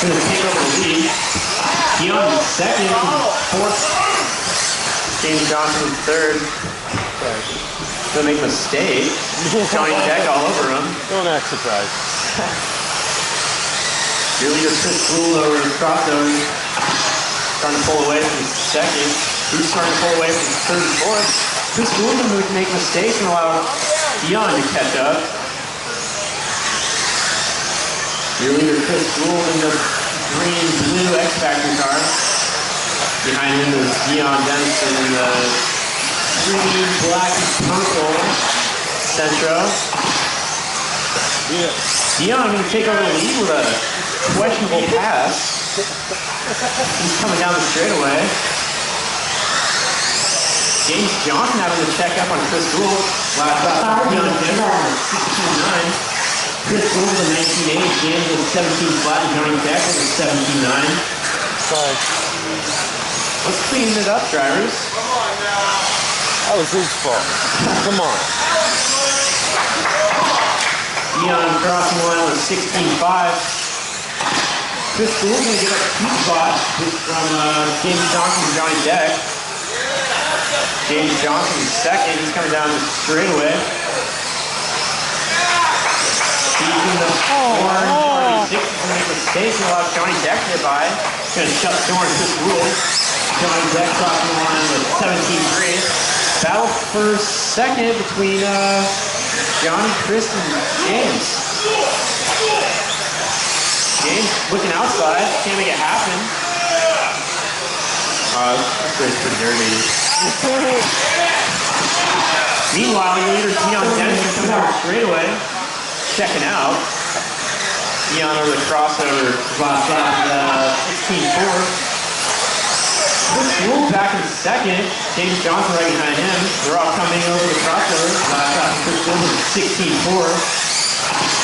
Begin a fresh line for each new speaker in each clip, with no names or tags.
going to take over the lead. Dion in second, fourth. James Johnson in third. Going to make a mistake. Johnny Deck all over him.
Don't act surprised.
Your leader Chris Gould over the crossover. Starting to pull away from second. Who's starting to pull away from third and fourth? Chris Gould can make mistakes and allow Dion to catch up. Your leader Chris Gould in the green-blue X-Factor car. Behind him is Dion Denson in the green, black, and purple Centro.
Yeah.
Dion going to take over the lead with a questionable pass. He's coming down the straightaway. James Johnson having to check up on Chris Gould. Last lap, Dion Denson, 16.9. Chris Gould with a 19.8, James with 17 flat, and Johnny Deck with a 17.9.
Sorry.
Let's clean it up, drivers.
Come on now. That was his fault. Come on.
Dion crossing line with 16.5. Chris Gould going to get up 2 spots from James Johnson and Johnny Deck. James Johnson is second. He's coming down the straightaway. He's in the orange 46. He's going to make a mistake and allow Johnny Deck nearby. He's going to shut the door on Chris Gould. Johnny Deck crossing the line with 17.3. Battle for second between Johnny, Chris, and James. James looking outside, can't make it happen. This race pretty dirty. Meanwhile, your leader Dion Denson coming down the straightaway, checking out. Dion over the crossover, last lap, 16.4. Chris Gould back in second. James Johnson right behind him. They're all coming over the crossover. Last lap, Chris Gould with 16.4.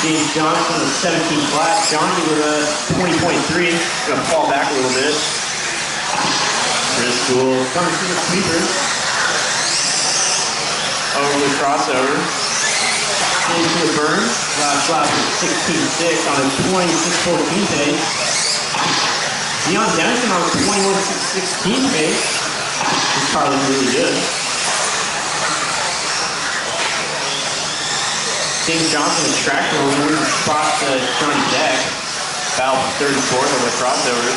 James Johnson with 17 flat. Johnny with a 20.3. Gonna fall back a little bit. Chris Gould coming through the sweeper. Over the crossover. Into the burn. Last lap was 16.6 on a 26.14 pace. Dion Denson on a 21.16 pace. This car looks really good. James Johnson with traction over spots Johnny Deck. Battle for third and fourth on the crossover.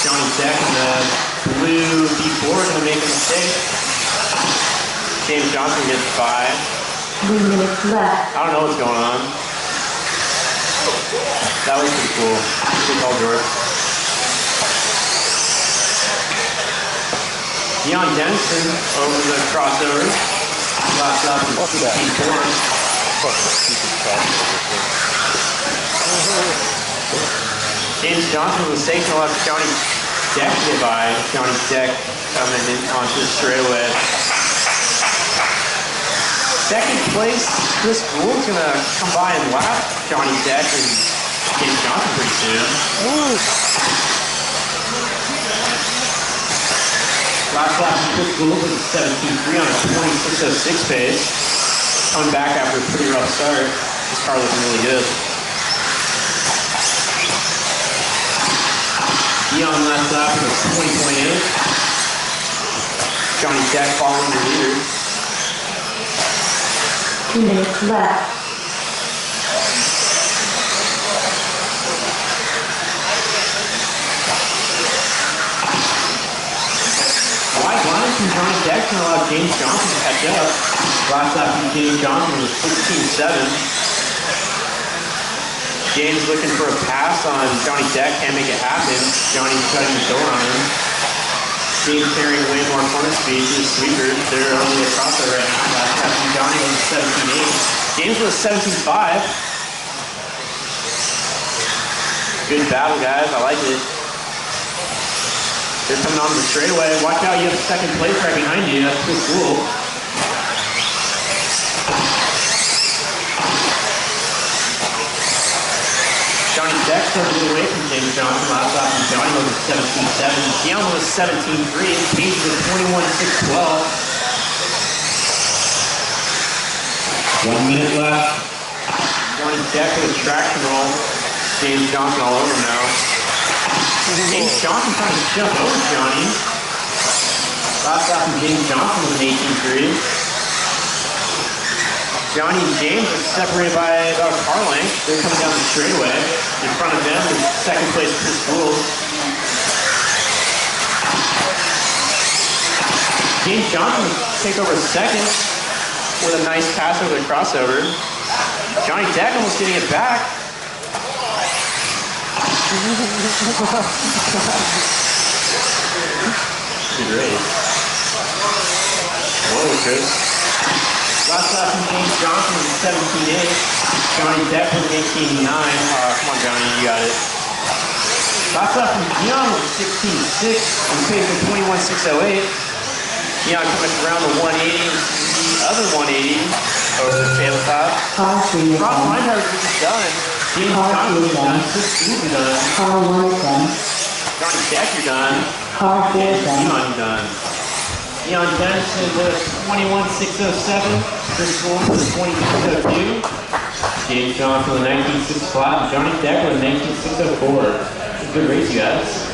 Johnny Deck in the blue B4 going to make a mistake. James Johnson gets by.
3 minutes left.
I don't know what's going on. That was pretty cool. Good call, George. Dion Denson over the crossover. Last up is 16.4. James Johnson was safe to let Johnny Deck get by. Johnny Deck coming in onto the straightaway. Second place, Chris Gould's going to come by and lap Johnny Deck and James Johnson pretty soon. Last lap, Chris Gould was a 17.3 on a 26.06 pace. Coming back after a pretty rough start. This car looking really good. Dion last lap was 20.8. Johnny Deck following the leader.
2 minutes left.
Wide line from Johnny Deck can allow James Johnson to catch up. Last lap from James Johnson was 16.7. James looking for a pass on Johnny Deck, can't make it happen. Johnny's cutting the door on him. James carrying way more corner speed to the sweeper. They're only across it right now. Last lap from Johnny was 17.8. James was 17.5. Good battle, guys. I like it. They're coming on the straightaway. Watch out, you have second place right behind you. That's pretty cool. Johnny Deck started away from James Johnson. Last lap from Johnny was 17.7. Dion was 17.3. Page was 21.612. 1 minute left. Johnny Deck with a traction roll. James Johnson all over him now. James Johnson trying to jump over Johnny. Last lap from James Johnson with an 18.3. Johnny and James are separated by about a car length. They're coming down the straightaway. In front of them is second place Chris Gould. James Johnson will take over second with a nice pass over the crossover. Johnny Declan was getting it back. Good race. Whoa, Chris. Last lap from James Johnson was 17.8. Johnny Declan was 18.9. Come on, Johnny, you got it. Last lap from Dion was 16.6. And paid for 21.608. Dion coming around the 180. The other 180 over the tabletop. Rob Meinhardt is done. James Johnson is done. Chris Gould is done.
Car 1 is done.
Johnny Decker done.
Car 4 is done.
Dion done. Dion Dennis is 21.607. Chris Gould is 22.02. James Johnson with 19.6 flat. Johnny Decker with 19.604. Good race, you guys.